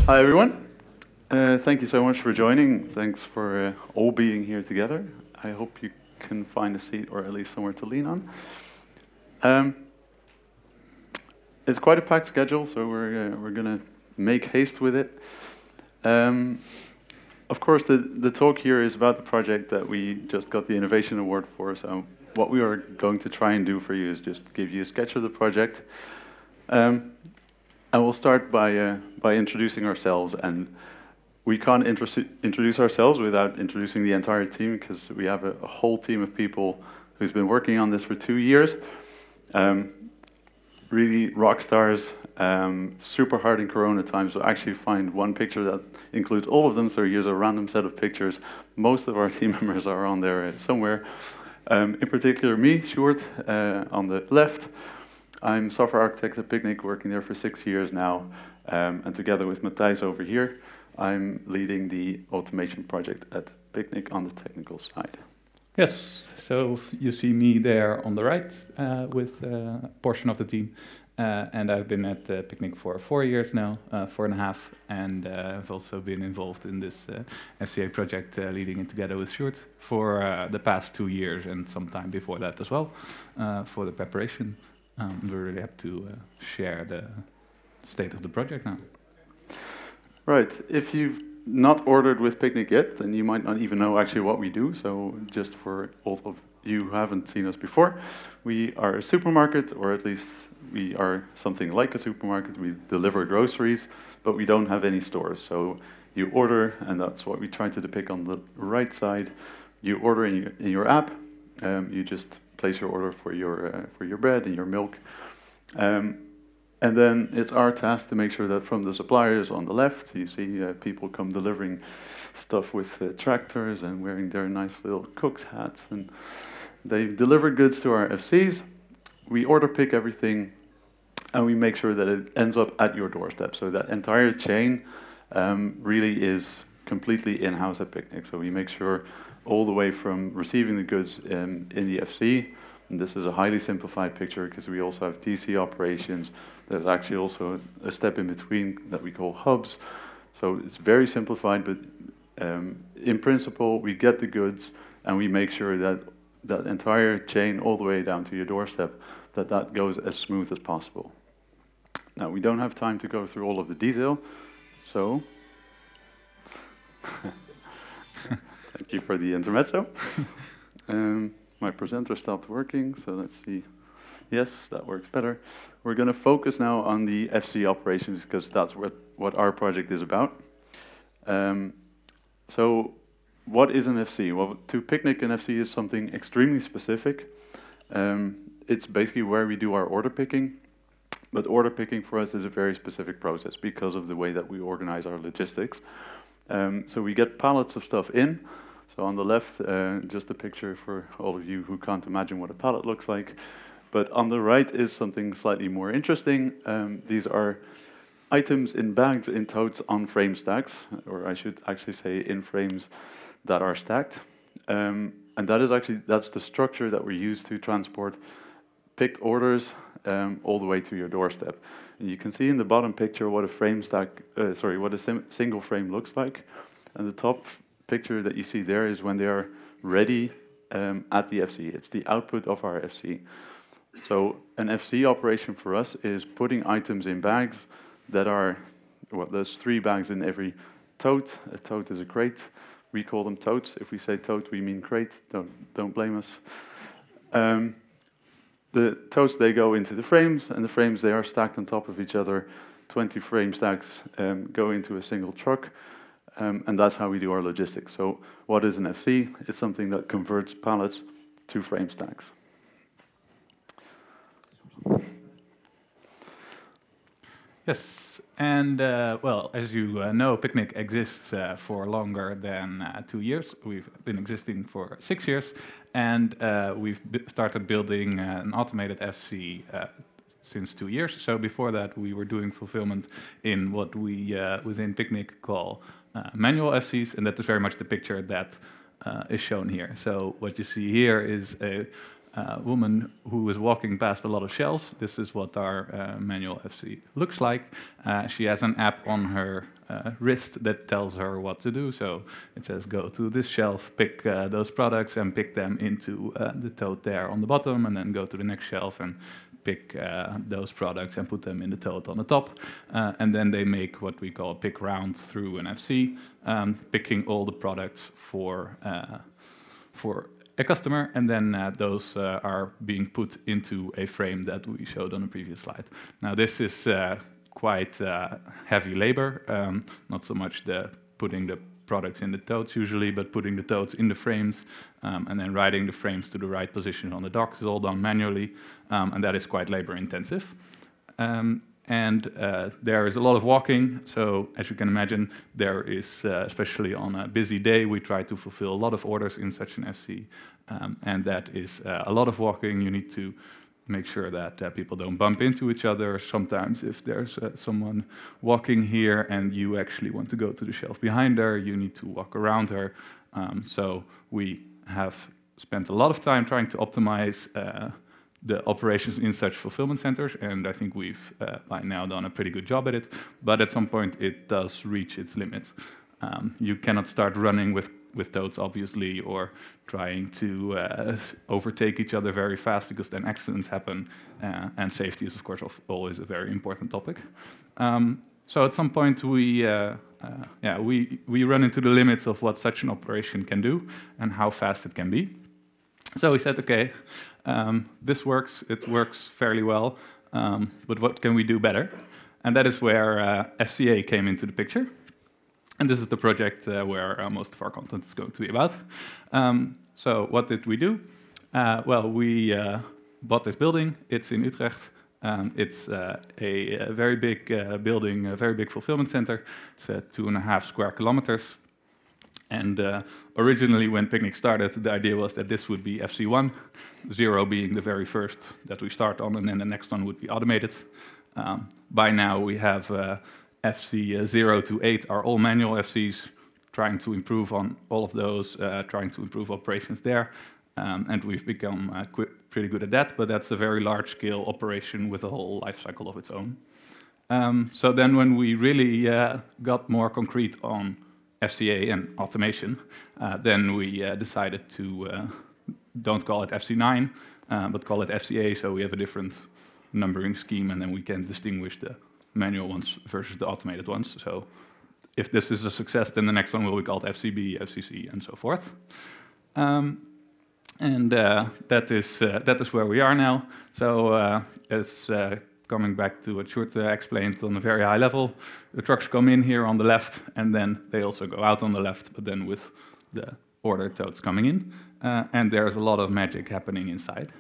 Hi, everyone. Thank you so much for joining. Thanks for all being here together. I hope you can find a seat or at least somewhere to lean on. It's quite a packed schedule, so we're going to make haste with it. Of course, the talk here is about the project that we just got the Innovation Award for. So what we are going to try and do for you is just give you a sketch of the project. And we'll start by introducing ourselves. And we can't introduce ourselves without introducing the entire team, because we have a whole team of people who's been working on this for 2 years. Really rock stars, super hard in Corona times. So actually find one picture that includes all of them. So here's a random set of pictures. Most of our team members are on there somewhere. In particular me, Sjoerd, on the left. I'm software architect at Picnic, working there for 6 years now. And together with Matthijs over here, I'm leading the automation project at Picnic on the technical side. Yes, so you see me there on the right with a portion of the team. And I've been at Picnic for 4 years now, 4.5, and I've also been involved in this FCA project, leading it together with Sjoerd for the past 2 years and some time before that as well, for the preparation. We're really happy to share the state of the project now. Right, if you've not ordered with Picnic yet, then you might not even know actually what we do. So just for all of you who haven't seen us before, we are a supermarket, or at least we are something like a supermarket. We deliver groceries, but we don't have any stores. So you order, and that's what we try to depict on the right side. You order in your app. You just place your order for your bread and your milk. And then it's our task to make sure that from the suppliers on the left, you see people come delivering stuff with tractors and wearing their nice little cook's hats. And they deliver goods to our FCs. We order pick everything, and we make sure that it ends up at your doorstep. So that entire chain really is completely in-house at Picnic. So we make sure all the way from receiving the goods in the FC. And this is a highly simplified picture because we also have DC operations. There's actually also a step in between that we call hubs. So it's very simplified, but in principle, we get the goods and we make sure that that entire chain all the way down to your doorstep, that goes as smooth as possible. Now, we don't have time to go through all of the detail, so thank you for the intermezzo. My presenter stopped working, so let's see. Yes, that works better. We're going to focus now on the FC operations because that's what our project is about. So what is an FC? Well, to Picnic, an FC is something extremely specific. It's basically where we do our order picking. But order picking for us is a very specific process because of the way that we organize our logistics. So we get pallets of stuff in. So on the left, just a picture for all of you who can't imagine what a pallet looks like. But on the right is something slightly more interesting. These are items in bags, in totes, on frame stacks, or I should actually say in frames that are stacked. And that's the structure that we use to transport picked orders all the way to your doorstep. And you can see in the bottom picture what a frame stack, what a single frame looks like. And the top picture that you see there is when they are ready at the FC. It's the output of our FC. So an FC operation for us is putting items in bags that are, well, there's 3 bags in every tote. A tote is a crate. We call them totes. If we say tote, we mean crate. Don't blame us. The totes, they go into the frames, and the frames, they are stacked on top of each other. 20 frame stacks go into a single truck. And that's how we do our logistics. So what is an FC? It's something that converts pallets to frame stacks. Yes, and well, as you know, Picnic exists for longer than 2 years. We've been existing for 6 years, and we've started building an automated FC since 2 years. So before that, we were doing fulfillment in what we within Picnic call manual FCs, and that is very much the picture that is shown here. So what you see here is a woman who is walking past a lot of shelves. This is what our manual FC looks like. She has an app on her wrist that tells her what to do. So it says go to this shelf, pick those products and pick them into the tote there on the bottom, and then go to the next shelf and pick those products and put them in the tote on the top. And then they make what we call a pick round through an FC, picking all the products for a customer, and then those are being put into a frame that we showed on the previous slide. Now this is quite heavy labor, not so much the putting the products in the totes usually, but putting the totes in the frames and then riding the frames to the right position on the dock is all done manually, and that is quite labor intensive. And there is a lot of walking, so as you can imagine, there is, especially on a busy day, we try to fulfill a lot of orders in such an FC, and that is a lot of walking. You need to make sure that people don't bump into each other. Sometimes if there's someone walking here and you actually want to go to the shelf behind her, you need to walk around her. So we have spent a lot of time trying to optimize the operations in such fulfillment centers, and I think we've by now done a pretty good job at it, but at some point it does reach its limits. You cannot start running with totes, obviously, or trying to overtake each other very fast, because then accidents happen, and safety is, of course, always a very important topic. So at some point we run into the limits of what such an operation can do and how fast it can be. So we said, okay, this works, it works fairly well, but what can we do better? And that is where FCA came into the picture. And this is the project where most of our content is going to be about. So what did we do? Well, we bought this building. It's in Utrecht. It's a very big building, a very big fulfillment center. It's 2.5 square kilometers. And originally, when Picnic started, the idea was that this would be FC1, 0 being the very first that we start on, and then the next one would be automated. By now, we have FC 0 to 8 are all manual FCs, trying to improve on all of those, trying to improve operations there. And we've become pretty good at that, but that's a very large-scale operation with a whole life cycle of its own. So then when we really got more concrete on FCA and automation, then we decided to don't call it FC9, but call it FCA, so we have a different numbering scheme, and then we can distinguish the manual ones versus the automated ones. So if this is a success, then the next one will be called FCB, FCC, and so forth. And that is where we are now. So as coming back to what Sjoerd explained on a very high level, the trucks come in here on the left, and then they also go out on the left, but then with the order totes coming in. And there's a lot of magic happening inside.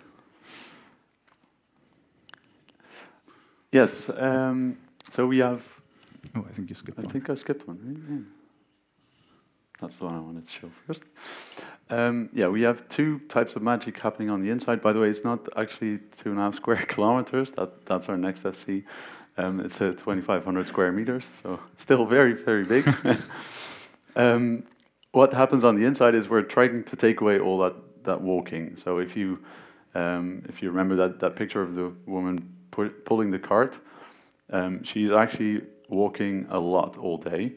Yes, so we have... Oh, I think you skipped one. I think I skipped one, right? Yeah. That's the one I wanted to show first. Yeah, we have two types of magic happening on the inside. By the way, it's not actually 2.5 square kilometers. That's our next FC. It's 2,500 square meters, so still very, very big. What happens on the inside is we're trying to take away all that walking. So if you remember that picture of the woman pulling the cart, she's actually walking a lot all day.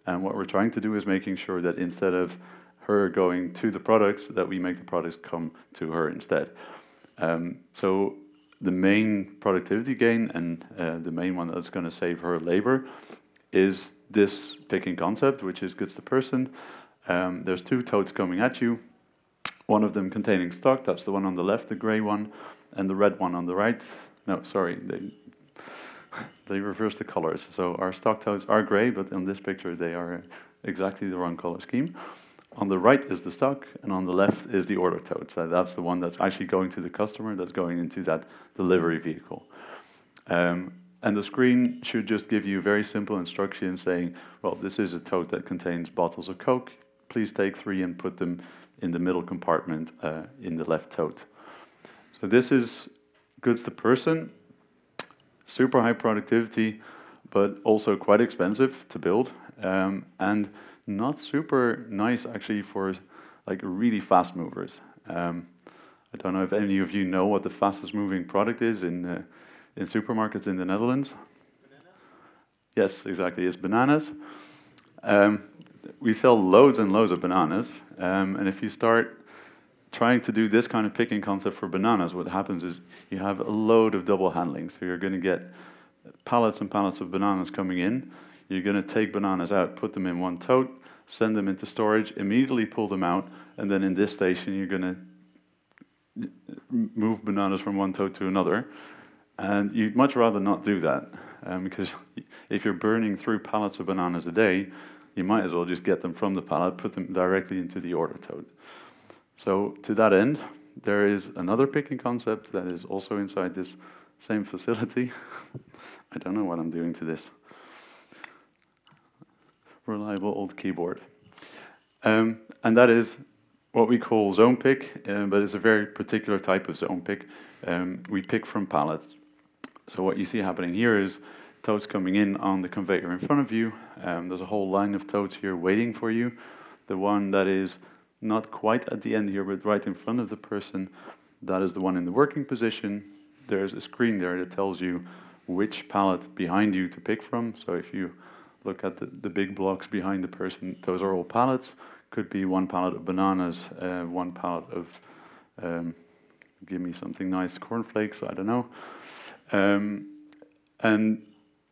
And what we're trying to do is making sure that instead of her going to the products, that we make the products come to her instead. So the main productivity gain and the main one that's going to save her labor is this picking concept, which is goods to person. There's two totes coming at you, one of them containing stock, that's the one on the left, the gray one, and the red one on the right. No, sorry, they reverse the colors. So our stock totes are gray, but in this picture they are exactly the wrong color scheme. On the right is the stock, and on the left is the order tote. So that's the one that's actually going to the customer, that's going into that delivery vehicle. And the screen should just give you very simple instructions saying, well, this is a tote that contains bottles of Coke. Please take 3 and put them in the middle compartment in the left tote. So this is goods to person, super high productivity, but also quite expensive to build, and not super nice actually for like really fast movers. I I don't know if any of you know what the fastest moving product is in supermarkets in the Netherlands. Yes, exactly. It's bananas. We sell loads and loads of bananas, and if you start trying to do this kind of picking concept for bananas, what happens is you have a load of double handling. So you're going to get pallets and pallets of bananas coming in. You're going to take bananas out, put them in one tote, send them into storage, immediately pull them out, and then in this station you're going to move bananas from one tote to another. And you'd much rather not do that, because if you're burning through pallets of bananas a day, you might as well just get them from the pallet, put them directly into the order tote. So to that end, there is another picking concept that is also inside this same facility. I don't know what I'm doing to this. Reliable old keyboard. And that is what we call zone pick, but it's a very particular type of zone pick. We pick from pallets. So what you see happening here is totes coming in on the conveyor in front of you. There's a whole line of totes here waiting for you. The one that is not quite at the end here, but right in front of the person, that is the one in the working position. There's a screen there that tells you which pallet behind you to pick from. So if you look at the big blocks behind the person, those are all pallets. Could be one pallet of bananas, one pallet of, give me something nice, cornflakes, I don't know. And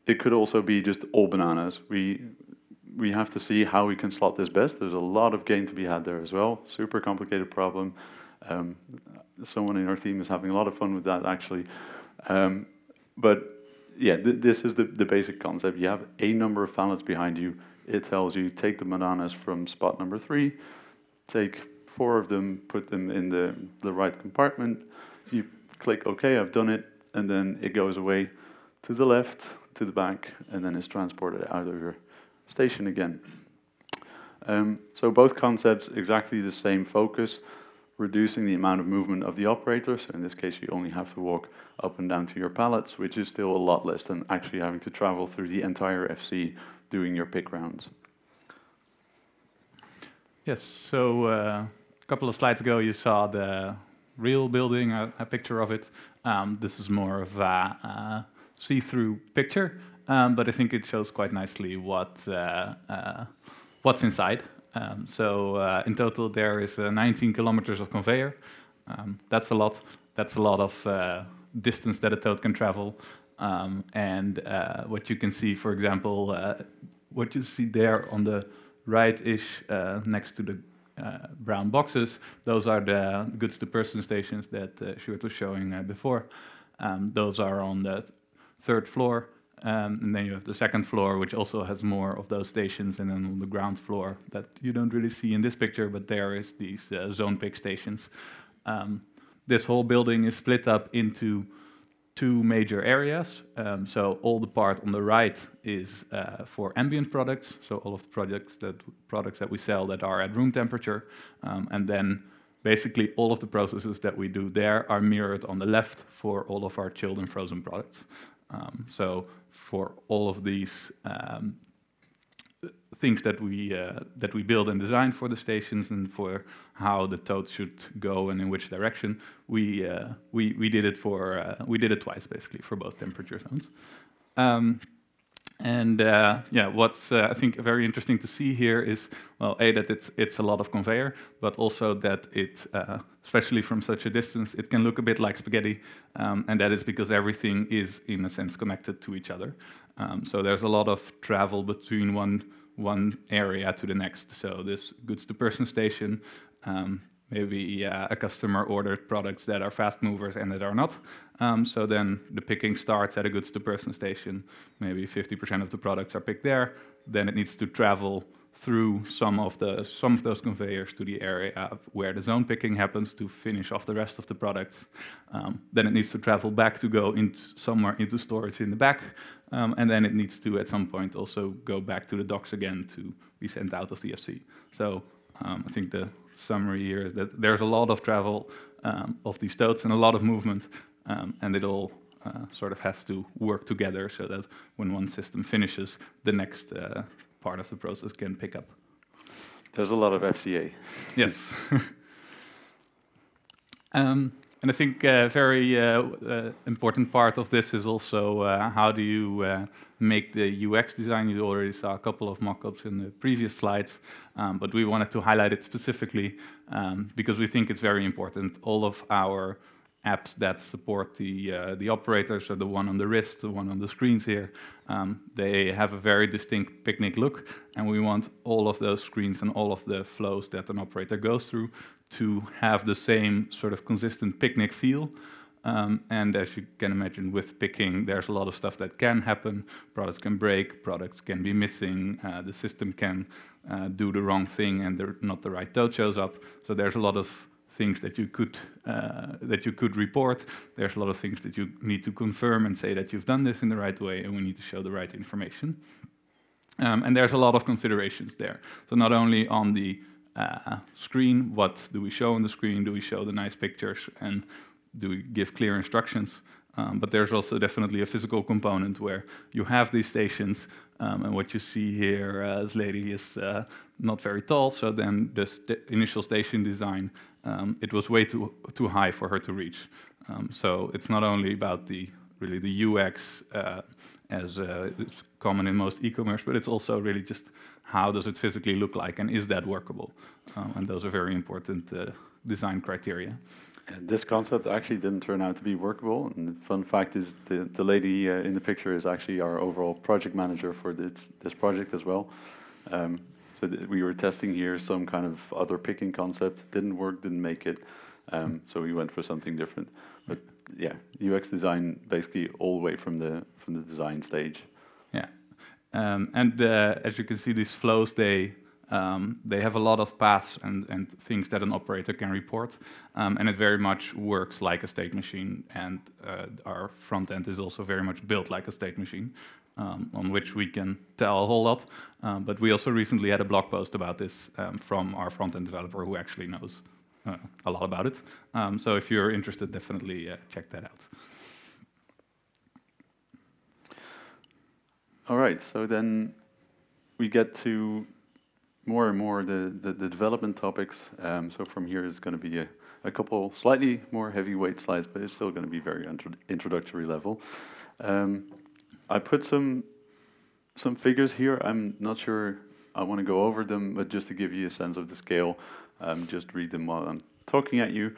it could also be just all bananas. We have to see how we can slot this best. There's a lot of gain to be had there as well. Super complicated problem. Someone in our team is having a lot of fun with that, actually. But yeah, this is the basic concept. You have a number of pallets behind you. It tells you, take the bananas from spot number 3, take 4 of them, put them in the right compartment. You click OK, I've done it, and then it goes away to the left, to the back, and then is transported out of your station again. So both concepts, exactly the same focus, reducing the amount of movement of the operator. So in this case, you only have to walk up and down to your pallets, which is still a lot less than actually having to travel through the entire FC doing your pick rounds. Yes, so a couple of slides ago you saw the real building, a picture of it. This is more of a see-through picture, but I think it shows quite nicely what's inside. So in total there is 19 kilometers of conveyor. That's a lot. That's a lot of distance that a tote can travel. And what you can see, for example, what you see there on the right-ish next to the brown boxes, those are the goods-to-person stations that Sjoerd was showing before. Those are on the 3rd floor. And then you have the 2nd floor, which also has more of those stations, and then on the ground floor that you don't really see in this picture, but there is these zone pick stations. This whole building is split up into 2 major areas. So all the part on the right is for ambient products, so all of the products that we sell that are at room temperature, and then basically all of the processes that we do there are mirrored on the left for all of our chilled and frozen products. So for all of these things that we build and design for the stations and for how the totes should go and in which direction, we did it twice basically for both temperature zones. Yeah, what's I think very interesting to see here is, well, that it's a lot of conveyor, but also that it, especially from such a distance, it can look a bit like spaghetti, and that is because everything is in a sense connected to each other. So there's a lot of travel between one area to the next. So this goods-to-person station, maybe a customer ordered products that are fast movers and that are not. So then the picking starts at a goods-to-person station. Maybe 50% of the products are picked there. Then it needs to travel through some of those conveyors to the area where the zone picking happens to finish off the rest of the products. Then it needs to travel back to go somewhere into storage in the back. And then it needs to, at some point, also go back to the docks again to be sent out of the FC. So I think the summary here is that there's a lot of travel of these totes and a lot of movement, and it all sort of has to work together so that when one system finishes, the next part of the process can pick up. There's a lot of FCA. Yes. And I think a very important part of this is also how do you make the UX design. You already saw a couple of mock-ups in the previous slides, but we wanted to highlight it specifically because we think it's very important. All of our apps that support the operators, so the one on the wrist, the one on the screens here, they have a very distinct Picnic look, and we want all of those screens and all of the flows that an operator goes through to have the same sort of consistent Picnic feel. And as you can imagine, with picking, there's a lot of stuff that can happen. Products can break, products can be missing, the system can do the wrong thing and not the right tote shows up. So there's a lot of things that you could report. There's a lot of things that you need to confirm and say that you've done this in the right way, and we need to show the right information. And there's a lot of considerations there. So not only on the screen, what do we show on the screen? Do we show the nice pictures? And do we give clear instructions? But there's also definitely a physical component where you have these stations, and what you see here, this lady is not very tall, so then the initial station design, it was way too high for her to reach. So it's not only about the UX as it's common in most e-commerce, but it's also really just how does it physically look like, and is that workable? And those are very important design criteria. And this concept actually didn't turn out to be workable. And the fun fact is the lady in the picture is actually our overall project manager for this project as well. So we were testing here some kind of other picking concept. Didn't work, didn't make it. So we went for something different. But yeah, UX design basically all the way from the design stage. Yeah, and as you can see, these flows, they have a lot of paths and things that an operator can report, and it very much works like a state machine, and our front end is also very much built like a state machine, on which we can tell a whole lot, but we also recently had a blog post about this from our front end developer who actually knows a lot about it, so if you're interested, definitely check that out. All right, so then we get to more and more the development topics. So from here is going to be a couple slightly more heavyweight slides, but it's still going to be very introductory level. I put some figures here. I'm not sure I want to go over them, but just to give you a sense of the scale, just read them while I'm talking at you.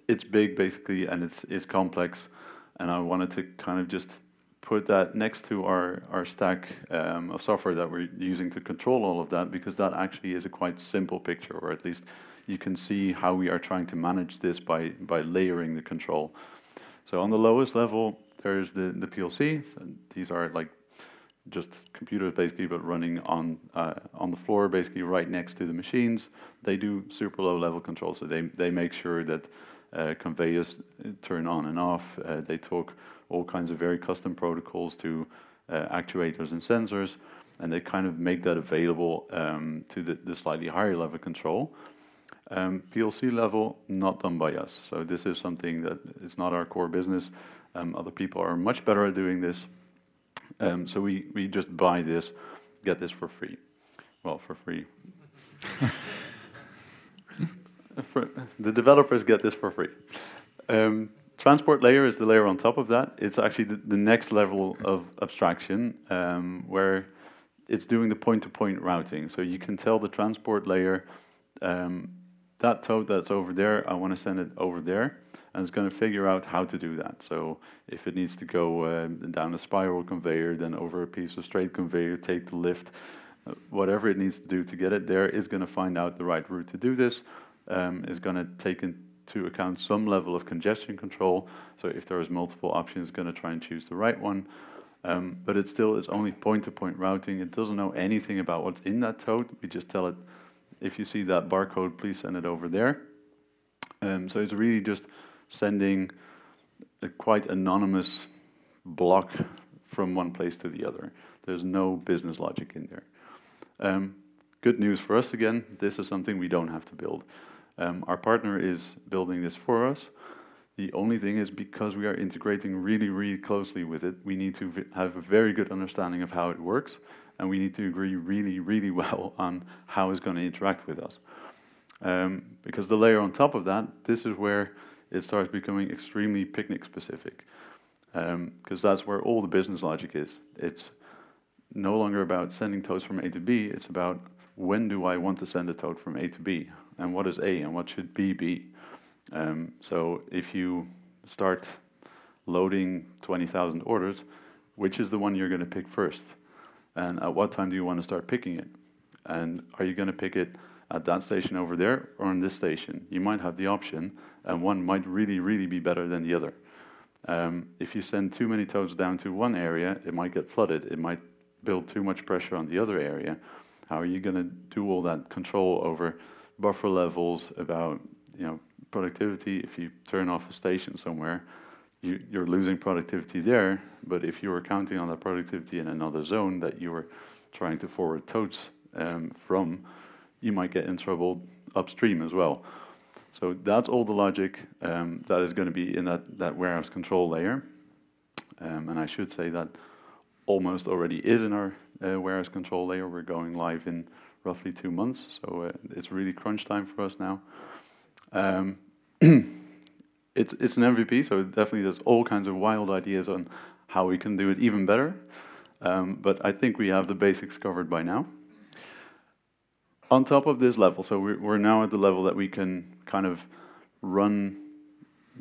It's big basically, and it's complex, and I wanted to kind of just put that next to our stack of software that we're using to control all of that, because that actually is a quite simple picture, or at least you can see how we are trying to manage this by layering the control. So on the lowest level, there's the PLC. So these are like just computers basically, but running on the floor, basically right next to the machines. They do super low level control, so they make sure that conveyors turn on and off. They talk all kinds of very custom protocols to actuators and sensors, and they kind of make that available to the slightly higher level control. PLC level, not done by us. So this is something that is not our core business. Other people are much better at doing this. So we just buy this, get this for free. Well, for free. The developers get this for free. Transport layer is the layer on top of that. It's actually the next level of abstraction where it's doing the point-to-point routing. So you can tell the transport layer, that tote that's over there, I want to send it over there, and it's going to figure out how to do that. So if it needs to go down a spiral conveyor, then over a piece of straight conveyor, take the lift, whatever it needs to do to get it there, it's going to find out the right route to do this. It's going to take into account some level of congestion control. So if there is multiple options, it's going to try and choose the right one. But it's only point-to-point routing. It doesn't know anything about what's in that tote. We just tell it, if you see that barcode, please send it over there. So it's really just sending a quite anonymous block from one place to the other. There's no business logic in there. Good news for us again, this is something we don't have to build. Our partner is building this for us. The only thing is, because we are integrating really, really closely with it, we need to have a very good understanding of how it works, and we need to agree really, really well on how it's going to interact with us. Because the layer on top of that, this is where it starts becoming extremely picnic specific. Because that's where all the business logic is. It's no longer about sending toads from A to B, it's about when do I want to send a toad from A to B, and what is A and what should B be. So if you start loading 20,000 orders, which is the one you're going to pick first? And at what time do you want to start picking it? And are you going to pick it at that station over there or on this station? You might have the option, and one might really, really be better than the other. If you send too many toads down to one area, it might get flooded. It might build too much pressure on the other area. How are you going to do all that control over buffer levels, about productivity? If you turn off a station somewhere, you're losing productivity there. But if you were counting on that productivity in another zone that you were trying to forward toads from, you might get in trouble upstream as well. So that's all the logic that is going to be in that warehouse control layer. And I should say that almost already is in our warehouse control layer. We're going live in roughly 2 months, so it's really crunch time for us now. It's an MVP, so definitely there's all kinds of wild ideas on how we can do it even better. But I think we have the basics covered by now. On top of this level, so we're now at the level that we can kind of run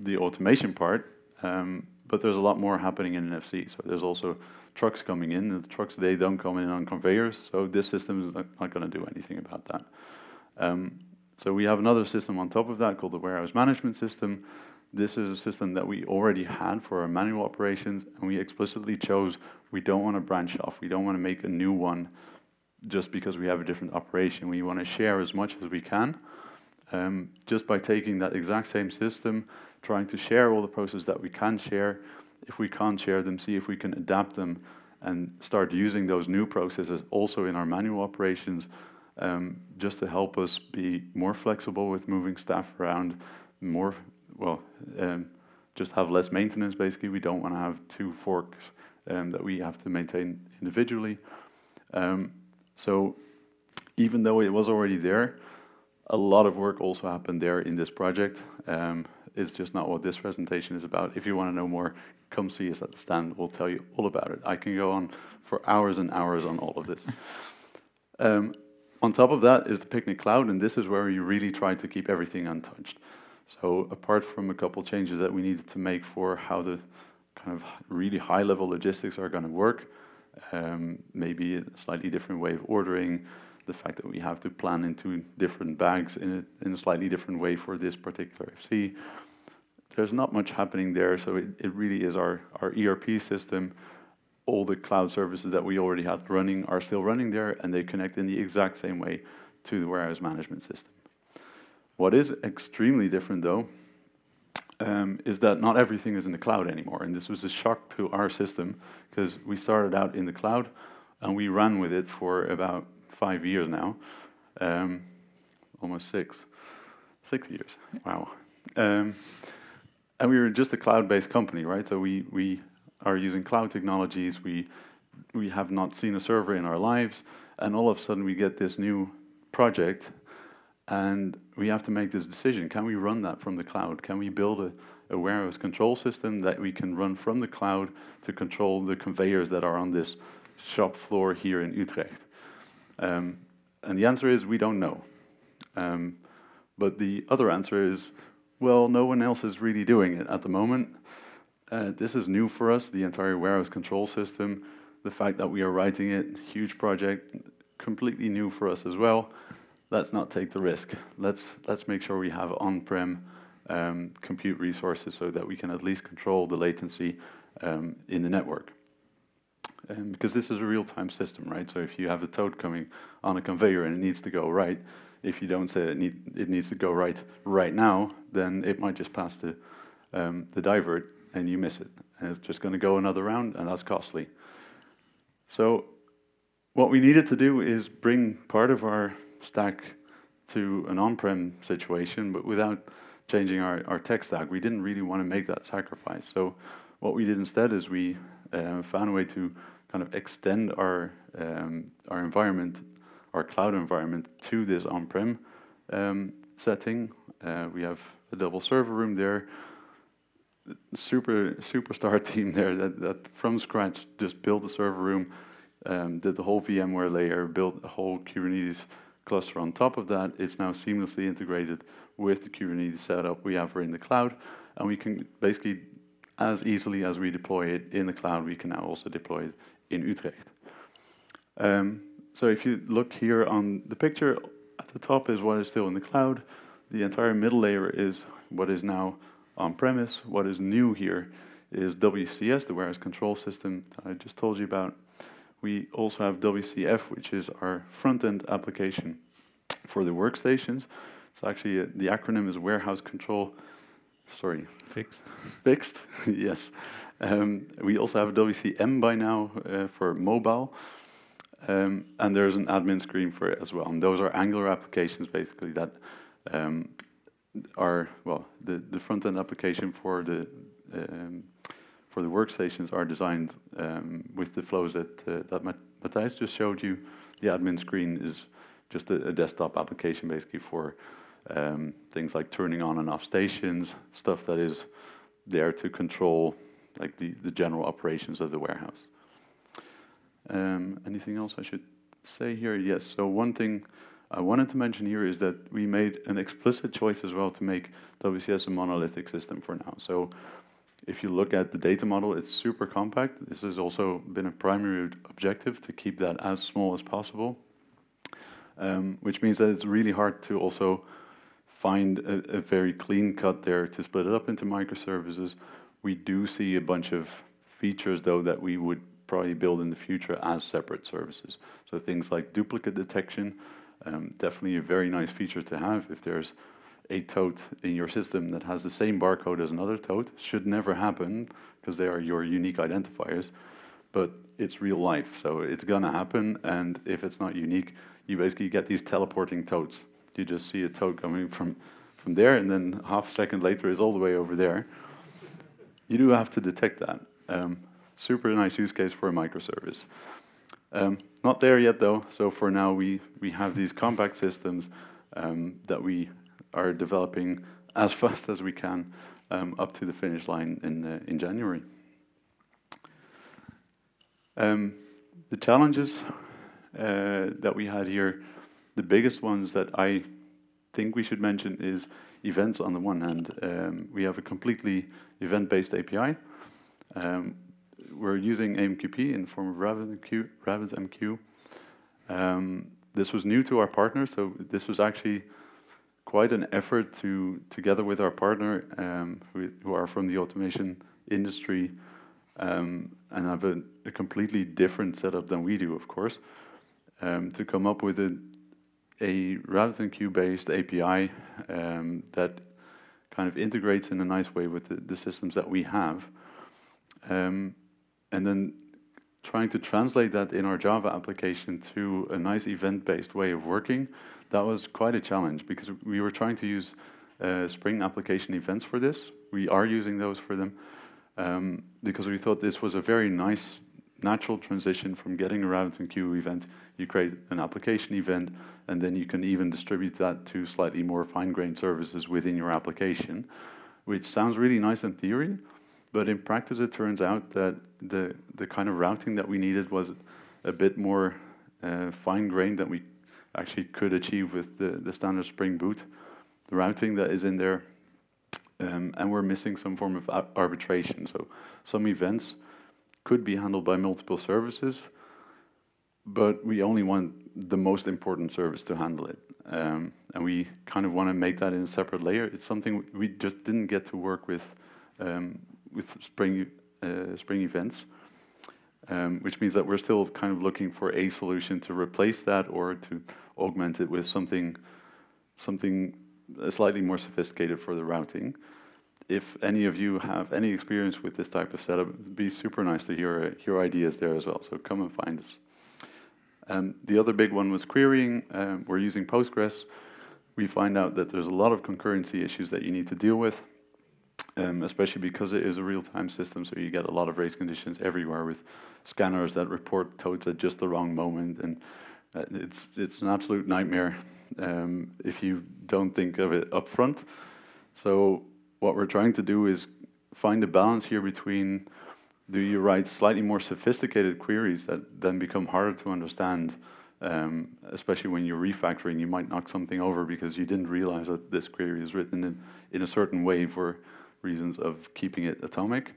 the automation part, but there's a lot more happening in NFC. So there's also trucks coming in. The trucks, they don't come in on conveyors, so this system is not going to do anything about that. So we have another system on top of that called the warehouse management system. This is a system that we already had for our manual operations, and we explicitly chose we don't want to branch off. We don't want to make a new one just because we have a different operation. We want to share as much as we can. Just by taking that exact same system, trying to share all the processes that we can share. If we can't share them, see if we can adapt them and start using those new processes also in our manual operations, just to help us be more flexible with moving staff around, just have less maintenance basically. We don't want to have 2 forks that we have to maintain individually. So even though it was already there, a lot of work also happened there in this project. It's just not what this presentation is about. If you want to know more, come see us at the stand. We'll tell you all about it. I can go on for hours and hours on all of this. On top of that is the Picnic Cloud, and this is where we really try to keep everything untouched. So apart from a couple changes that we needed to make for how the kind of really high-level logistics are going to work, maybe a slightly different way of ordering, the fact that we have to plan into different bags in a slightly different way for this particular FC. There's not much happening there, so it really is our ERP system. All the cloud services that we already had running are still running there, and they connect in the exact same way to the warehouse management system. What is extremely different, though, is that not everything is in the cloud anymore. And this was a shock to our system, because we started out in the cloud, and we ran with it for about 5 years now, almost 6 years, wow. And we were just a cloud-based company, right? So we are using cloud technologies, we have not seen a server in our lives, and all of a sudden we get this new project, and we have to make this decision. Can we run that from the cloud? Can we build a warehouse control system that we can run from the cloud to control the conveyors that are on this shop floor here in Utrecht? And the answer is we don't know. But the other answer is, well, no one else is really doing it at the moment. This is new for us, the entire warehouse control system. The fact that we are writing it, huge project, completely new for us as well. Let's not take the risk. Let's make sure we have on-prem compute resources so that we can at least control the latency in the network. Because this is a real-time system, right? So if you have a toad coming on a conveyor and it needs to go right, if you don't say that it needs to go right now, then it might just pass the divert and you miss it. And it's just going to go another round, and that's costly. So what we needed to do is bring part of our stack to an on-prem situation, but without changing our tech stack. We didn't really want to make that sacrifice. So what we did instead is we found a way to kind of extend our environment, our cloud environment, to this on-prem setting. We have a double server room there. Superstar team there that from scratch just built the server room, did the whole VMware layer, built a whole Kubernetes cluster on top of that. It's now seamlessly integrated with the Kubernetes setup we have in the cloud, and we can basically, as easily as we deploy it in the cloud, we can now also deploy it in Utrecht. So if you look here on the picture, at the top is what is still in the cloud. The entire middle layer is what is now on-premise. What is new here is WCS, the warehouse control system that I just told you about. We also have WCF, which is our front-end application for the workstations. It's actually, the acronym is warehouse control, Fixed, yes. We also have WCM by now for mobile. And there's an admin screen for it as well. And those are Angular applications, basically, that are, well, the front-end application for the workstations are designed with the flows that Matthijs just showed you. The admin screen is just a desktop application, basically, for things like turning on and off stations, stuff that is there to control like the general operations of the warehouse. Anything else I should say here? Yes, so one thing I wanted to mention here is that we made an explicit choice as well to make WCS a monolithic system for now. So if you look at the data model, it's super compact. This has also been a primary objective to keep that as small as possible, which means that it's really hard to also find a very clean cut there to split it up into microservices. We do see a bunch of features, though, that we would probably build in the future as separate services. So things like duplicate detection, definitely a very nice feature to have. If there's a tote in your system that has the same barcode as another tote, should never happen because they are your unique identifiers, but it's real life, so it's gonna happen, and if it's not unique, you basically get these teleporting totes. You just see a tote coming from there, and then half a second later is all the way over there. You do have to detect that. Super nice use case for a microservice. Not there yet, though. So for now, we have these compact systems that we are developing as fast as we can up to the finish line in January. The challenges that we had here, the biggest ones that I think we should mention is events on the one hand. We have a completely event-based API. We're using AMQP in the form of RabbitMQ. This was new to our partner, so this was actually quite an effort to, together with our partner, who are from the automation industry, and have a completely different setup than we do, of course, to come up with a RabbitMQ-based API that kind of integrates in a nice way with the systems that we have. And then trying to translate that in our Java application to a nice event-based way of working, that was quite a challenge because we were trying to use Spring application events for this. We are using those for them because we thought this was a very nice, natural transition from getting a RabbitMQ event. You create an application event, and then you can even distribute that to slightly more fine-grained services within your application, which sounds really nice in theory. But in practice, it turns out that the kind of routing that we needed was a bit more fine-grained than we actually could achieve with the standard Spring Boot, the routing that is in there. And we're missing some form of arbitration. So some events could be handled by multiple services, but we only want the most important service to handle it. And we kind of want to make that in a separate layer. It's something we just didn't get to work with Spring events, which means that we're still kind of looking for a solution to replace that or to augment it with something slightly more sophisticated for the routing. If any of you have any experience with this type of setup, it'd be super nice to hear your ideas there as well, so come and find us. The other big one was querying. We're using Postgres. We find out that there's a lot of concurrency issues that you need to deal with, especially because it is a real-time system, so you get a lot of race conditions everywhere with scanners that report totes at just the wrong moment, and it's an absolute nightmare if you don't think of it up front. So what we're trying to do is find a balance here between, do you write slightly more sophisticated queries that then become harder to understand, especially when you're refactoring, you might knock something over because you didn't realize that this query is written in a certain way for reasons of keeping it atomic?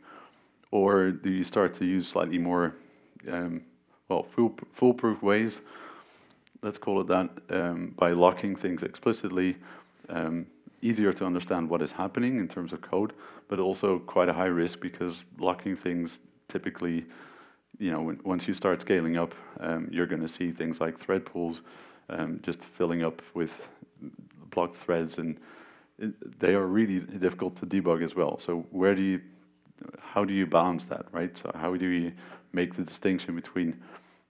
Or do you start to use slightly more, foolproof ways, let's call it that, by locking things explicitly, easier to understand what is happening in terms of code, but also quite a high risk because locking things typically, once you start scaling up, you're going to see things like thread pools just filling up with blocked threads, and they are really difficult to debug as well. So how do you balance that, right? So how do you make the distinction between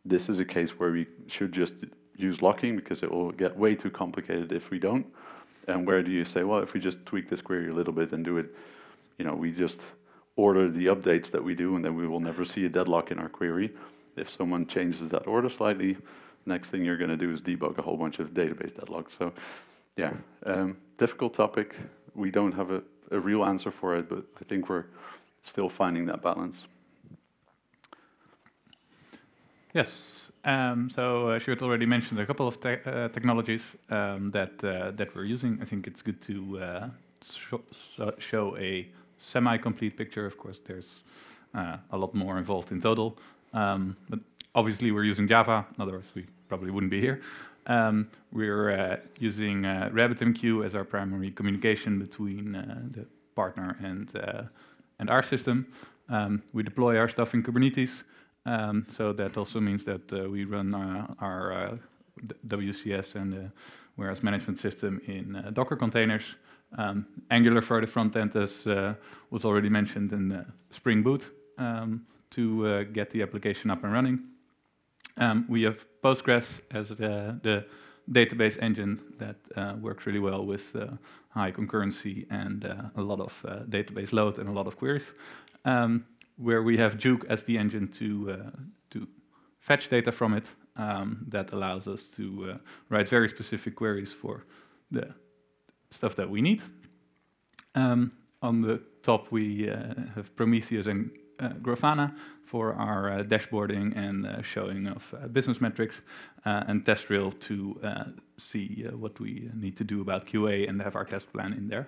this is a case where we should just use locking because it will get way too complicated if we don't, and where do you say, well, if we just tweak this query a little bit and do it, we just order the updates that we do, and then we will never see a deadlock in our query. If someone changes that order slightly, next thing you're going to do is debug a whole bunch of database deadlocks. So yeah, difficult topic. We don't have a real answer for it, but I think we're still finding that balance. Yes. So Sjoerd already mentioned a couple of technologies that we're using. I think it's good to show a semi-complete picture. Of course, there's a lot more involved in total. But obviously, we're using Java. Otherwise, we probably wouldn't be here. We're using RabbitMQ as our primary communication between the partner and our system. We deploy our stuff in Kubernetes. So that also means that we run our WCS and warehouse management system in Docker containers. Angular for the front end, as was already mentioned, in Spring Boot to get the application up and running. We have Postgres as the database engine that works really well with high concurrency and a lot of database load and a lot of queries. Where we have Juke as the engine to fetch data from it, that allows us to write very specific queries for the stuff that we need. On the top, we have Prometheus and Grafana for our dashboarding and showing of business metrics, and TestRail to see what we need to do about QA and have our test plan in there.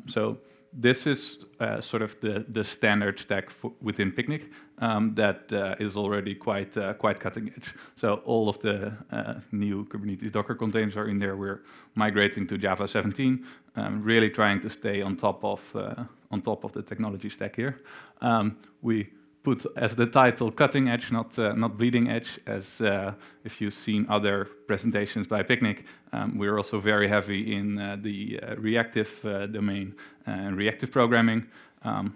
So this is sort of the standard stack within Picnic that is already quite cutting edge. So all of the new Kubernetes Docker containers are in there. We're migrating to Java 17, really trying to stay on top of the technology stack here. We put as the title cutting edge, not bleeding edge, as if you've seen other presentations by Picnic. We're also very heavy in the reactive domain and reactive programming.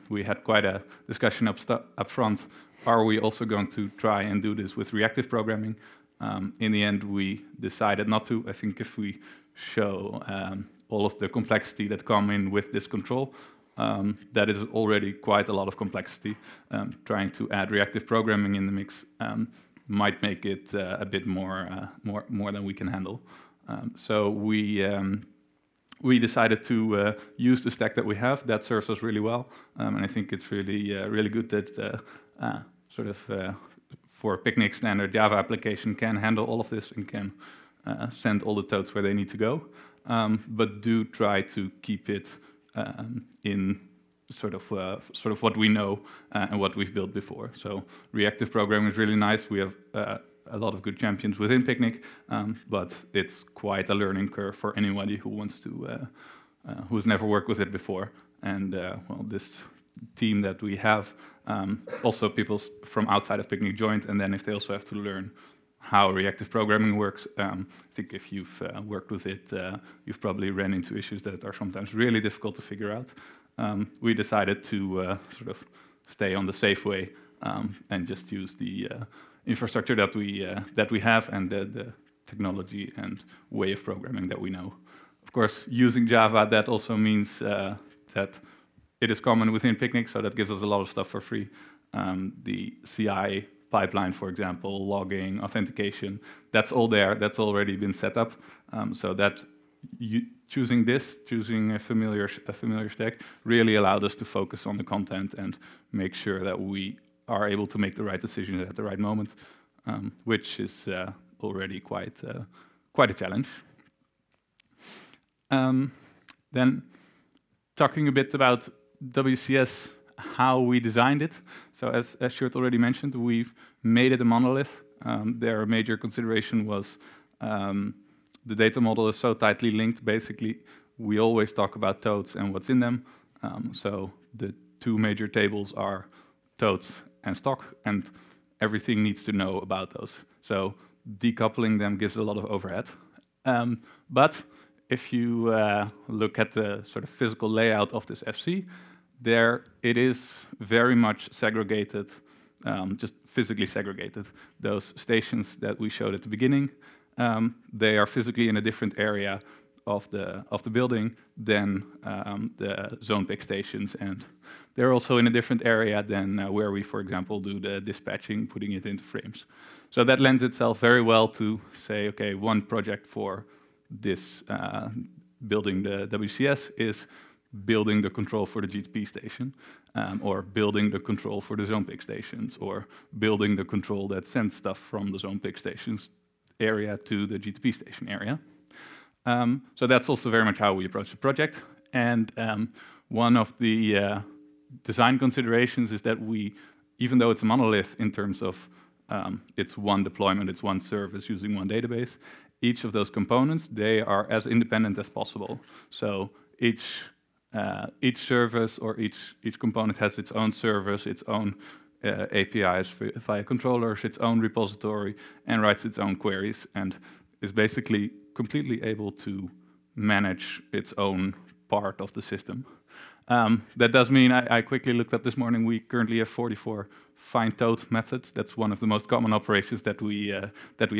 We had quite a discussion up front. Are we also going to try and do this with reactive programming? In the end, we decided not to. I think if we show all of the complexity that come in with this control, that is already quite a lot of complexity. Trying to add reactive programming in the mix might make it a bit more than we can handle. So we decided to use the stack that we have. That serves us really well, and I think it's really good that sort of for Picnic standard Java application can handle all of this and can send all the totes where they need to go. But do try to keep it in sort of what we know and what we've built before. So reactive programming is really nice. We have a lot of good champions within Picnic, but it's quite a learning curve for anybody who wants to, who's never worked with it before. And well, this team that we have, also people from outside of Picnic joined, and then if they also have to learn how reactive programming works, I think if you've worked with it, you've probably ran into issues that are sometimes really difficult to figure out. We decided to sort of stay on the safe way and just use the infrastructure that we have and the technology and way of programming that we know. Of course, using Java, that also means that it is common within Picnic, so that gives us a lot of stuff for free. The CI pipeline, for example, logging, authentication. That's all there. That's already been set up. So that choosing a familiar stack really allowed us to focus on the content and make sure that we are able to make the right decisions at the right moment, which is already quite a challenge. Then talking a bit about WCS, how we designed it. So as Sjoerd already mentioned, we've made it a monolith. Their major consideration was the data model is so tightly linked. Basically, we always talk about totes and what's in them. So the two major tables are totes and stock, and everything needs to know about those. So decoupling them gives a lot of overhead. But if you look at the sort of physical layout of this FC, there it is very much segregated, just physically segregated. Those stations that we showed at the beginning, they are physically in a different area of the building than the zone pick stations, and they're also in a different area than where we, for example, do the dispatching, putting it into frames. So that lends itself very well to say, okay, one project for this building the WCS is building the control for the GTP station, or building the control for the zone pick stations, or building the control that sends stuff from the zone pick stations area to the GTP station area. So that's also very much how we approach the project. And one of the design considerations is that even though it's a monolith in terms of it's one deployment, it's one service using one database, each of those components, they are as independent as possible. So each service or each component has its own service, its own APIs via controllers, its own repository, and writes its own queries, and is basically completely able to manage its own part of the system. That does mean, I quickly looked up this morning, we currently have 44 find tote methods. That's one of the most common operations that we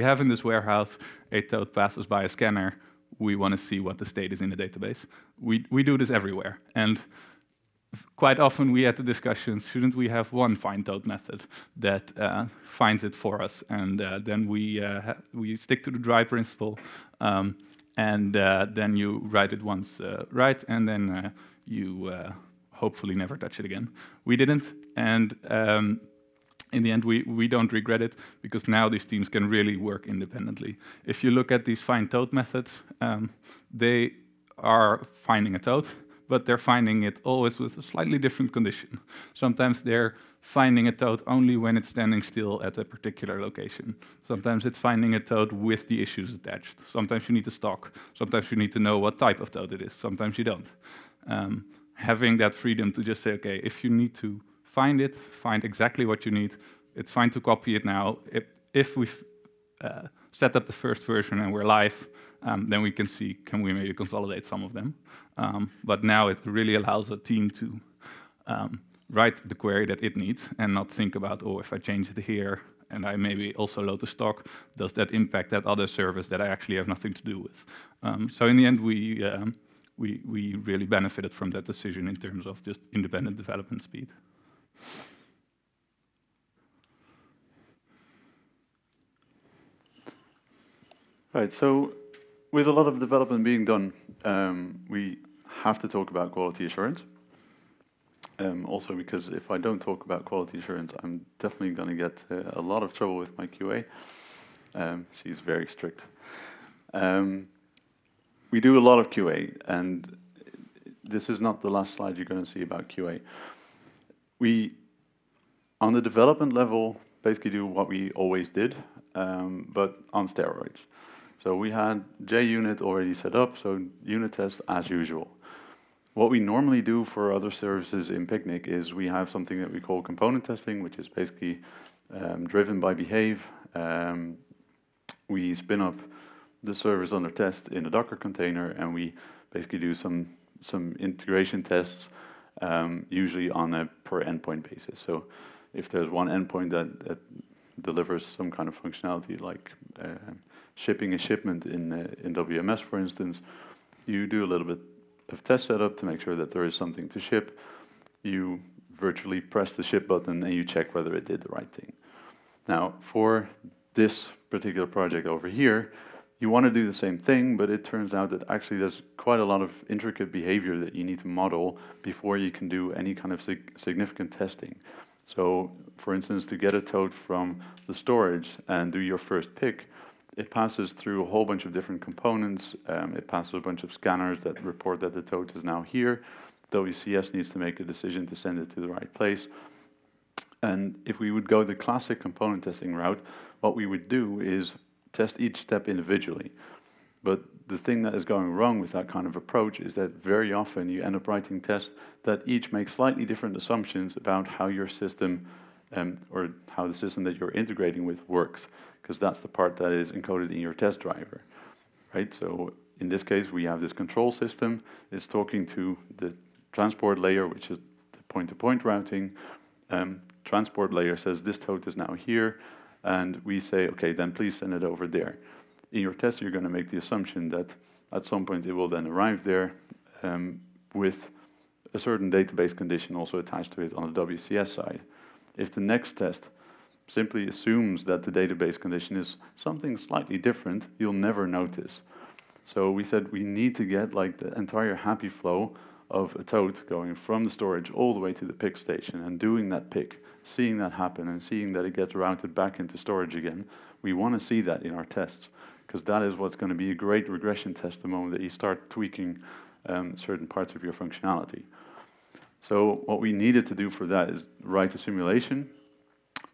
have in this warehouse. A tote passes by a scanner. We want to see what the state is in the database. We do this everywhere, and quite often we had the discussions, shouldn't we have one find tote method that finds it for us, and then we stick to the dry principle, and then you write it once right, and then you hopefully never touch it again. We didn't, and in the end, we don't regret it, because now these teams can really work independently. If you look at these find tote methods, they are finding a tote, but they're finding it always with a slightly different condition. Sometimes they're finding a tote only when it's standing still at a particular location. Sometimes it's finding a tote with the issues attached. Sometimes you need to stock. Sometimes you need to know what type of tote it is. Sometimes you don't. Having that freedom to just say, okay, if you need to find it, find exactly what you need. It's fine to copy it now. If we've set up the first version and we're live, then we can see, can we maybe consolidate some of them? But now it really allows a team to write the query that it needs and not think about, oh, if I change it here and I maybe also load the stock, does that impact that other service that I actually have nothing to do with? So in the end, we really benefited from that decision in terms of just independent development speed. Right, so with a lot of development being done, we have to talk about quality assurance. Also because if I don't talk about quality assurance, I'm definitely going to get a lot of trouble with my QA. She's very strict. We do a lot of QA, and this is not the last slide you're going to see about QA. We, on the development level, basically do what we always did, but on steroids. So we had JUnit already set up, so unit test as usual. What we normally do for other services in Picnic is we have something that we call component testing, which is basically driven by behave. We spin up the service under test in a Docker container, and we basically do some integration tests, usually on a per endpoint basis. So if there's one endpoint that delivers some kind of functionality, like shipping a shipment in WMS, for instance, you do a little bit of test setup to make sure that there is something to ship. You virtually press the ship button and you check whether it did the right thing. Now, for this particular project over here, you want to do the same thing, but it turns out that actually there's quite a lot of intricate behavior that you need to model before you can do any kind of significant testing. So, for instance, to get a tote from the storage and do your first pick, it passes through a whole bunch of different components. It passes a bunch of scanners that report that the tote is now here. WCS needs to make a decision to send it to the right place. And if we would go the classic component testing route, what we would do is test each step individually. But the thing that is going wrong with that kind of approach is that very often you end up writing tests that each make slightly different assumptions about how your system or how the system that you're integrating with works, because that's the part that is encoded in your test driver, right? So in this case, we have this control system. It's talking to the transport layer, which is the point-to-point routing. Transport layer says this tote is now here, and we say, okay, then please send it over there. In your test, you're going to make the assumption that at some point it will then arrive there with a certain database condition also attached to it on the WCS side. If the next test simply assumes that the database condition is something slightly different, you'll never notice. So we said we need to get like the entire happy flow of a tote going from the storage all the way to the pick station and doing that pick, seeing that happen and seeing that it gets routed back into storage again. We want to see that in our tests, because that is what's going to be a great regression test the moment that you start tweaking certain parts of your functionality. So what we needed to do for that is write a simulation.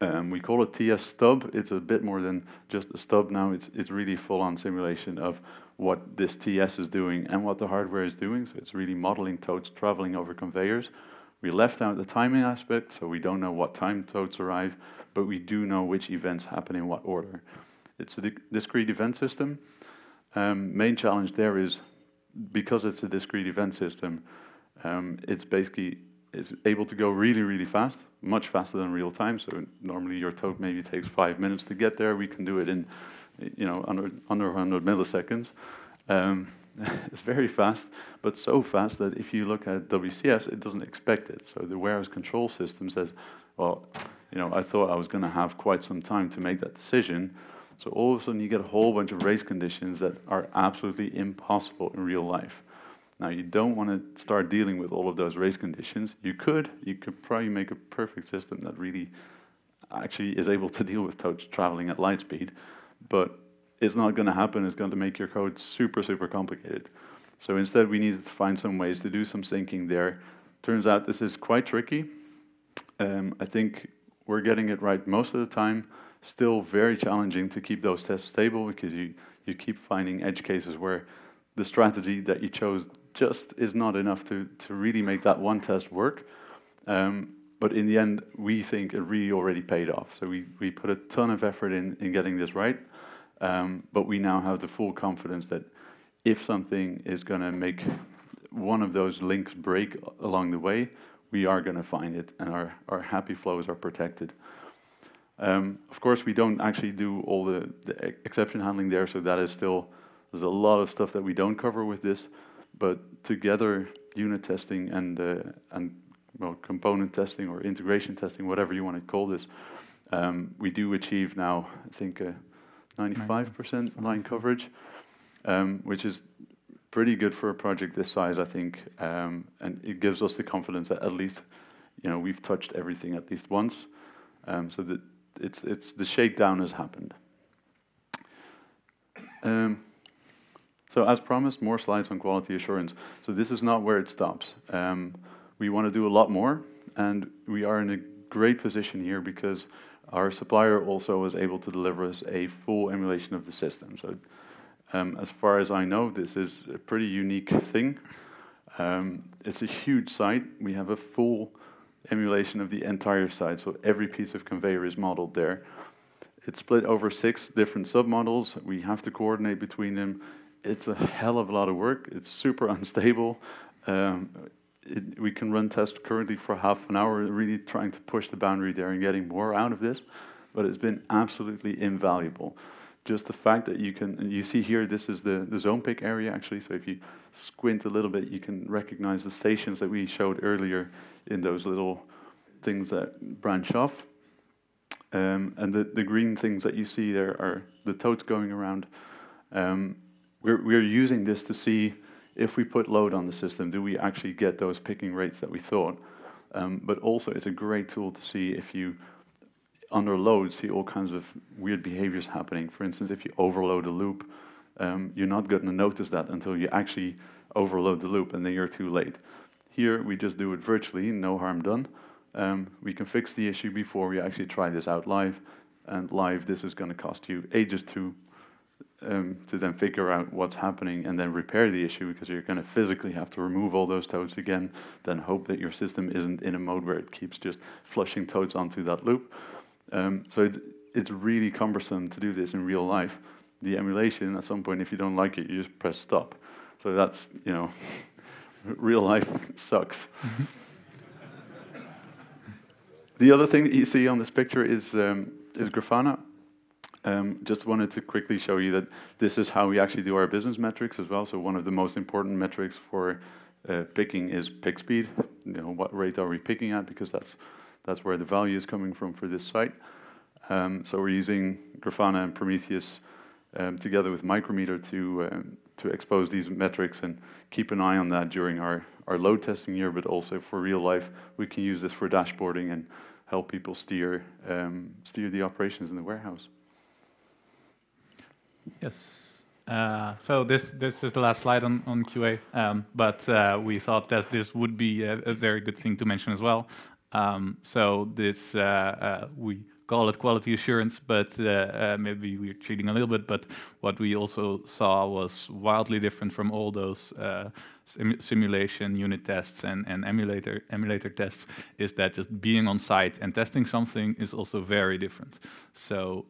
We call it TS stub. It's a bit more than just a stub now. It's really full-on simulation of what this TS is doing and what the hardware is doing. So it's really modeling totes traveling over conveyors. We left out the timing aspect, so we don't know what time totes arrive, but we do know which events happen in what order. It's a discrete event system. Main challenge there is, because it's a discrete event system, it's able to go really, really fast, much faster than real time. So normally your tote maybe takes 5 minutes to get there. We can do it in, under 100 milliseconds. It's very fast, but so fast that if you look at WCS, it doesn't expect it. So the warehouse control system says, well, I thought I was going to have quite some time to make that decision. So all of a sudden you get a whole bunch of race conditions that are absolutely impossible in real life. Now, you don't want to start dealing with all of those race conditions. You could probably make a perfect system that really actually is able to deal with totes traveling at light speed, but it's not going to happen. It's going to make your code super, super complicated. So instead, we needed to find some ways to do some syncing there. Turns out this is quite tricky. I think we're getting it right most of the time. Still very challenging to keep those tests stable, because you keep finding edge cases where the strategy that you chose just is not enough to really make that one test work. But in the end, we think it really already paid off. So we put a ton of effort in getting this right. But we now have the full confidence that if something is going to make one of those links break along the way, we are going to find it, and our happy flows are protected. Of course, we don't actually do all the exception handling there, so that is still, there's a lot of stuff that we don't cover with this. But together, unit testing and well, component testing or integration testing, whatever you want to call this, we do achieve now, I think, 95% line coverage, which is pretty good for a project this size, I think, and it gives us the confidence that at least, we've touched everything at least once, so that it's the shakedown has happened. So as promised, more slides on quality assurance. So this is not where it stops. We want to do a lot more, and we are in a great position here because our supplier also was able to deliver us a full emulation of the system. So as far as I know, this is a pretty unique thing. It's a huge site. We have a full emulation of the entire site, so every piece of conveyor is modeled there. It's split over 6 different submodels. We have to coordinate between them. It's a hell of a lot of work. It's super unstable. We can run tests currently for half an hour, really trying to push the boundary there and getting more out of this, but it's been absolutely invaluable. Just the fact that you see here, this is the zone pick area actually, so if you squint a little bit, you can recognize the stations that we showed earlier in those little things that branch off. And the green things that you see there are the totes going around. We're using this to see if we put load on the system, do we actually get those picking rates that we thought? But also it's a great tool to see if you, under load, see all kinds of weird behaviors happening. For instance, if you overload a loop, you're not going to notice that until you actually overload the loop, and then you're too late. Here, we just do it virtually, no harm done. We can fix the issue before we actually try this out live, and live, this is going to cost you ages to then figure out what's happening and then repair the issue, because you're going to physically have to remove all those toads again, then hope that your system isn't in a mode where it keeps just flushing toads onto that loop. So it's really cumbersome to do this in real life. The emulation, at some point, if you don't like it, you just press stop. So that's, you know, real life sucks. The other thing that you see on this picture is Grafana. Just wanted to quickly show you that this is how we actually do our business metrics as well. So one of the most important metrics for picking is pick speed. You know, what rate are we picking at? Because that's where the value is coming from for this site. So we're using Grafana and Prometheus together with Micrometer to expose these metrics and keep an eye on that during our load testing year, but also for real life, we can use this for dashboarding and help people steer the operations in the warehouse. Yes. So this is the last slide on QA, but we thought that this would be a very good thing to mention as well. So this we call it quality assurance, but maybe we're cheating a little bit. But what we also saw was wildly different from all those simulation unit tests and emulator tests, is that just being on site and testing something is also very different. So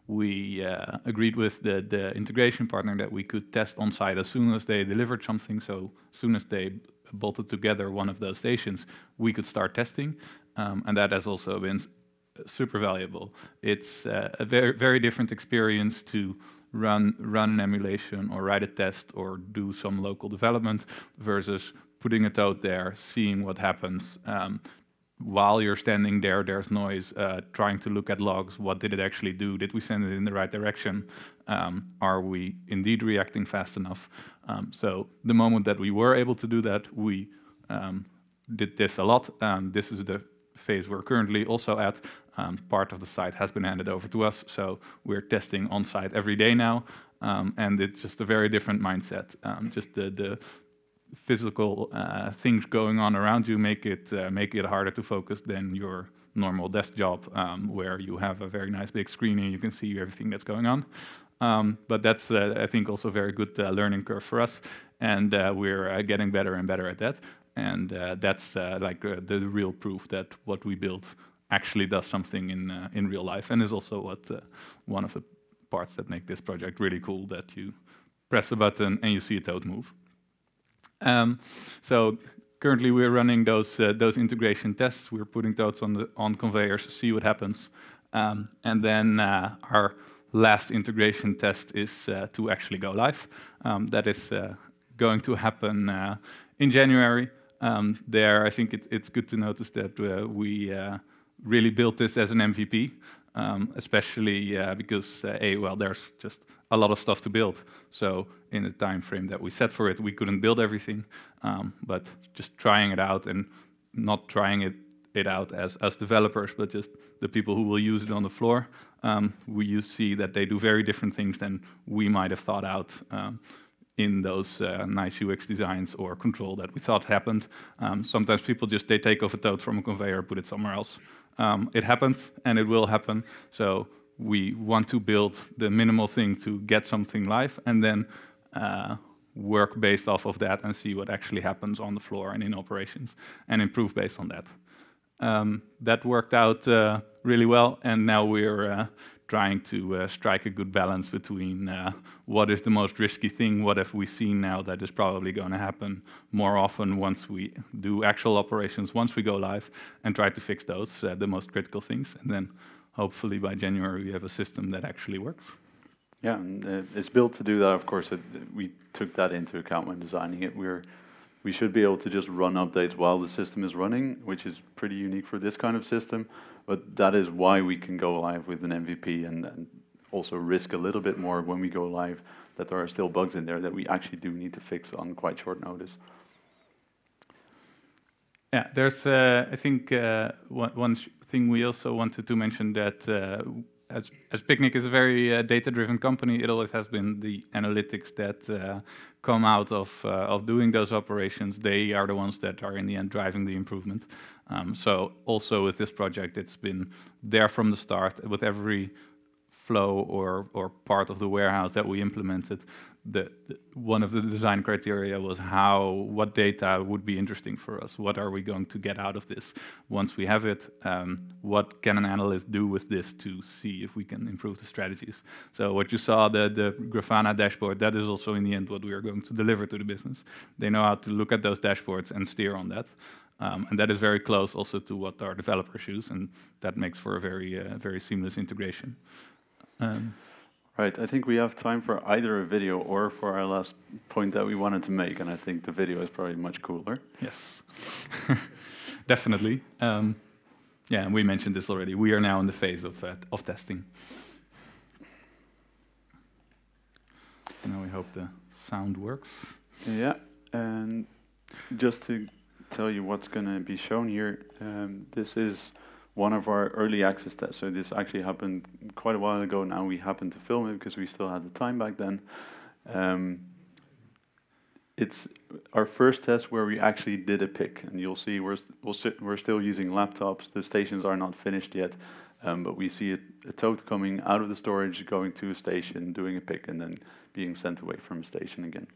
we agreed with the integration partner that we could test on site as soon as they delivered something. So as soon as they bolted together one of those stations, we could start testing, and that has also been super valuable. It's a very, very different experience to run an emulation or write a test or do some local development versus putting it out there, seeing what happens. While you're standing there, there's noise, trying to look at logs. What did it actually do? Did we send it in the right direction? Are we indeed reacting fast enough? So the moment that we were able to do that, we did this a lot. This is the phase we're currently also at. Part of the site has been handed over to us, so we're testing on site every day now, and it's just a very different mindset. Just the physical things going on around you make it harder to focus than your normal desk job, where you have a very nice big screen and you can see everything that's going on. But that's I think also a very good learning curve for us, and we're getting better and better at that. And that's like the real proof that what we built actually does something in real life, and is also what one of the parts that make this project really cool, that you press a button and you see a toad move. So currently we're running those integration tests. We're putting toads on conveyors, see what happens, and then our last integration test is to actually go live. That is going to happen in January. There, I think it's good to notice that we really built this as an MVP, especially because well, there's just a lot of stuff to build. So in the time frame that we set for it, we couldn't build everything, but just trying it out, and not trying it out as developers, but just the people who will use it on the floor. We see that they do very different things than we might have thought out in those nice UX designs or control that we thought happened. Sometimes people they take off a toad from a conveyor, put it somewhere else. It happens, and it will happen. So we want to build the minimal thing to get something live, and then work based off of that and see what actually happens on the floor and in operations, and improve based on that. That worked out really well, and now we're trying to strike a good balance between what is the most risky thing, what have we seen now that is probably going to happen more often once we do actual operations, once we go live, and try to fix those, the most critical things. And then hopefully by January we have a system that actually works. Yeah, and it's built to do that, of course. We took that into account when designing it. We're we should be able to just run updates while the system is running, which is pretty unique for this kind of system. But that is why we can go live with an MVP and also risk a little bit more when we go live, that there are still bugs in there that we actually do need to fix on quite short notice. Yeah, there's, I think, one thing we also wanted to mention, that as Picnic is a very data-driven company, it always has been the analytics that come out of doing those operations. They are the ones that are in the end driving the improvement. So also with this project, it's been there from the start. With every flow or part of the warehouse that we implemented, one of the design criteria was what data would be interesting for us. What are we going to get out of this once we have it? What can an analyst do with this to see if we can improve the strategies? So what you saw, the Grafana dashboard, that is also in the end what we are going to deliver to the business. They know how to look at those dashboards and steer on that. And that is very close also to what our developers use, and that makes for a very seamless integration. Right, I think we have time for either a video or for our last point that we wanted to make, and I think the video is probably much cooler. Yes, definitely. Yeah, and we mentioned this already. We are now in the phase of testing. Now we hope the sound works. Yeah, and just to tell you what's going to be shown here, this is one of our early access tests. So this actually happened quite a while ago now. We happened to film it because we still had the time back then. It's our first test where we actually did a pick, and you'll see we're still using laptops. The stations are not finished yet, but we see a tote coming out of the storage, going to a station, doing a pick, and then being sent away from a station again.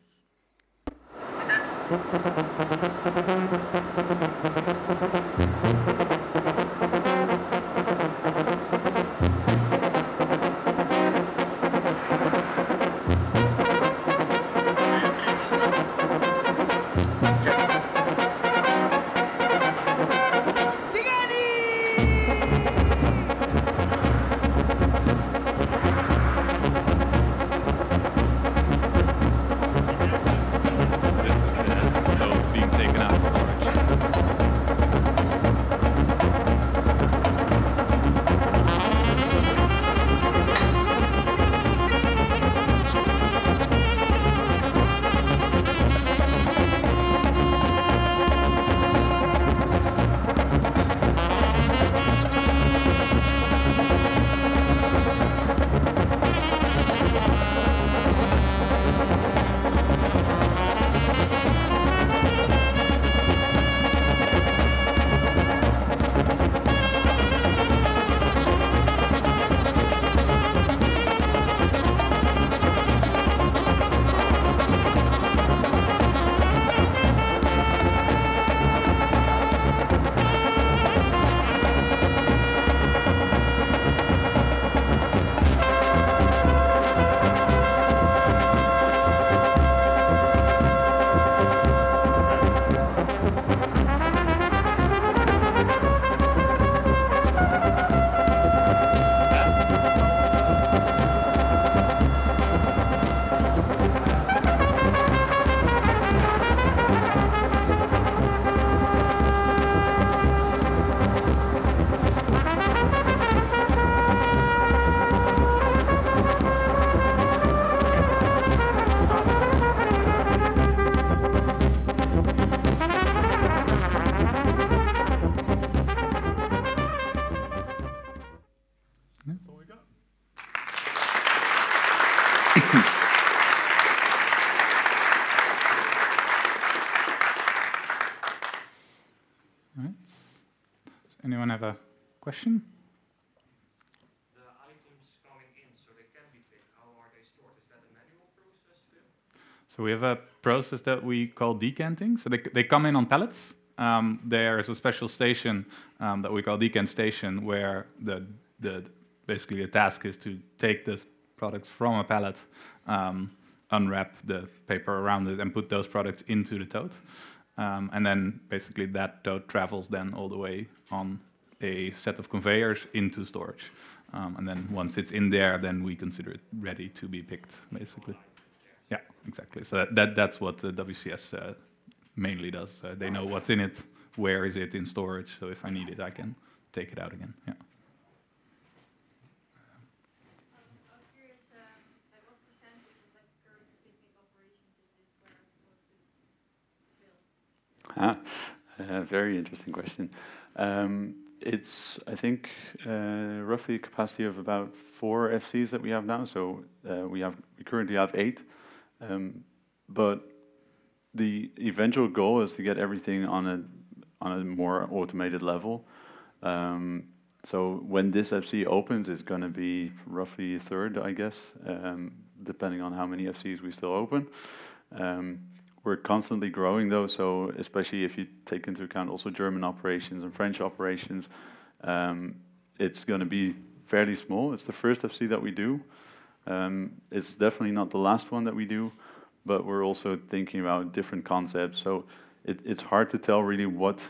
Anyone have a question? The items coming in, so they can be picked, how are they stored? Is that a manual process still? So we have a process that we call decanting. So they come in on pallets. There is a special station that we call decant station, where basically the task is to take the products from a pallet, unwrap the paper around it, and put those products into the tote. And then basically that tote travels then all the way on a set of conveyors into storage. And then once it's in there, then we consider it ready to be picked, basically. Yeah, exactly. So that's what the WCS mainly does. They know what's in it, where is it in storage, so if I need it, I can take it out again. Yeah. I was curious, like what percentage of like current picnic operations is this warehouse supposed to fill? Very interesting question. It's, I think, roughly a capacity of about 4 FCs that we have now. So we currently have 8, but the eventual goal is to get everything on a more automated level. So when this FC opens, it's going to be roughly a third, I guess, depending on how many FCs we still open. We're constantly growing though, so especially if you take into account also German operations and French operations, it's going to be fairly small. It's the first FC that we do. It's definitely not the last one that we do, but we're also thinking about different concepts. So it's hard to tell really what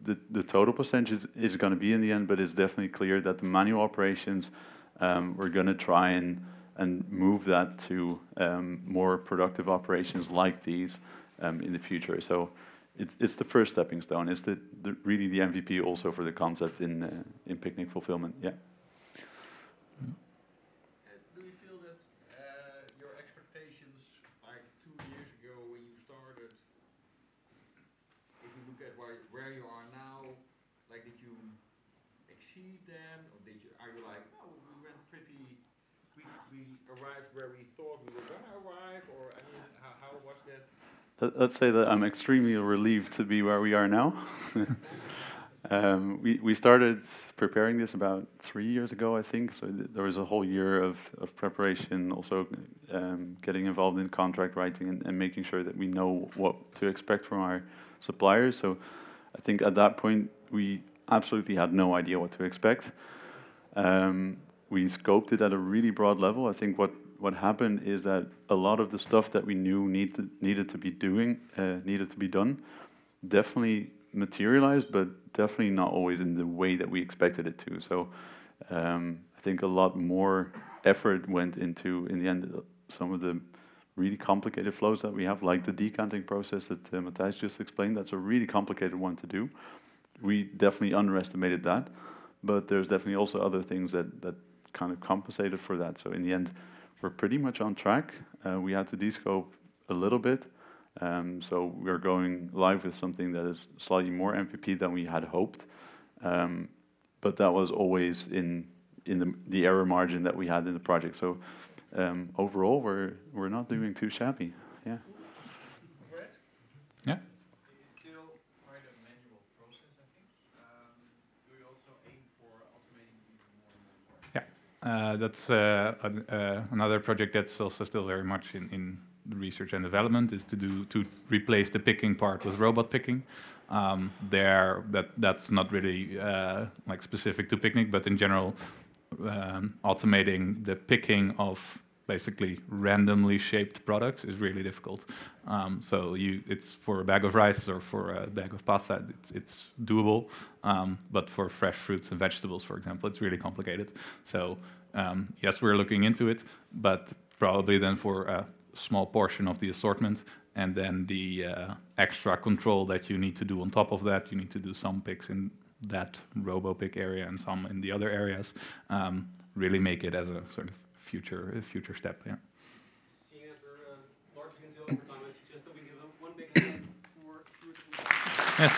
the total percentage is going to be in the end, but it's definitely clear that the manual operations, we're going to try and move that to more productive operations like these in the future. So it's the first stepping stone. It's really the MVP also for the concept in picnic fulfillment. Yeah. Do you feel that your expectations, like 2 years ago when you started, if you look at where you are now, like did you exceed them, or are you like, no, we went pretty. We arrived where we thought we were going to arrive, or I mean, how was that? Let's say that I'm extremely relieved to be where we are now. We started preparing this about 3 years ago, I think. So there was a whole year of preparation, also getting involved in contract writing and making sure that we know what to expect from our suppliers. So I think at that point we absolutely had no idea what to expect. We scoped it at a really broad level. I think what happened is that a lot of the stuff that we knew needed to be done, definitely materialized, but definitely not always in the way that we expected it to. So I think a lot more effort went into, in the end, some of the really complicated flows that we have, like the decanting process that Matthijs just explained. That's a really complicated one to do. We definitely underestimated that, but there's definitely also other things that kind of compensated for that. So in the end, we're pretty much on track. We had to descope a little bit. So we're going live with something that is slightly more MVP than we had hoped. But that was always in the error margin that we had in the project. So overall, we're not doing too shabby. Yeah. Yeah. It's still quite a manual process, I think. Do you also aim for automating even more and more? Yeah, that's another project that's also still very much in the research and development, is to replace the picking part with robot picking. That's not really like specific to picnic, but in general, automating the picking of basically randomly shaped products is really difficult. So it's for a bag of rice or for a bag of pasta, it's doable, but for fresh fruits and vegetables, for example, it's really complicated. So yes, we're looking into it, but probably then for a small portion of the assortment, and then the extra control that you need to do on top of that, you need to do some picks in that robo-pick area and some in the other areas, really make it as a sort of future step. Yeah. Seeing as we're largely into overtime, I suggest that we give them one big hand for Sjoerd. Yes.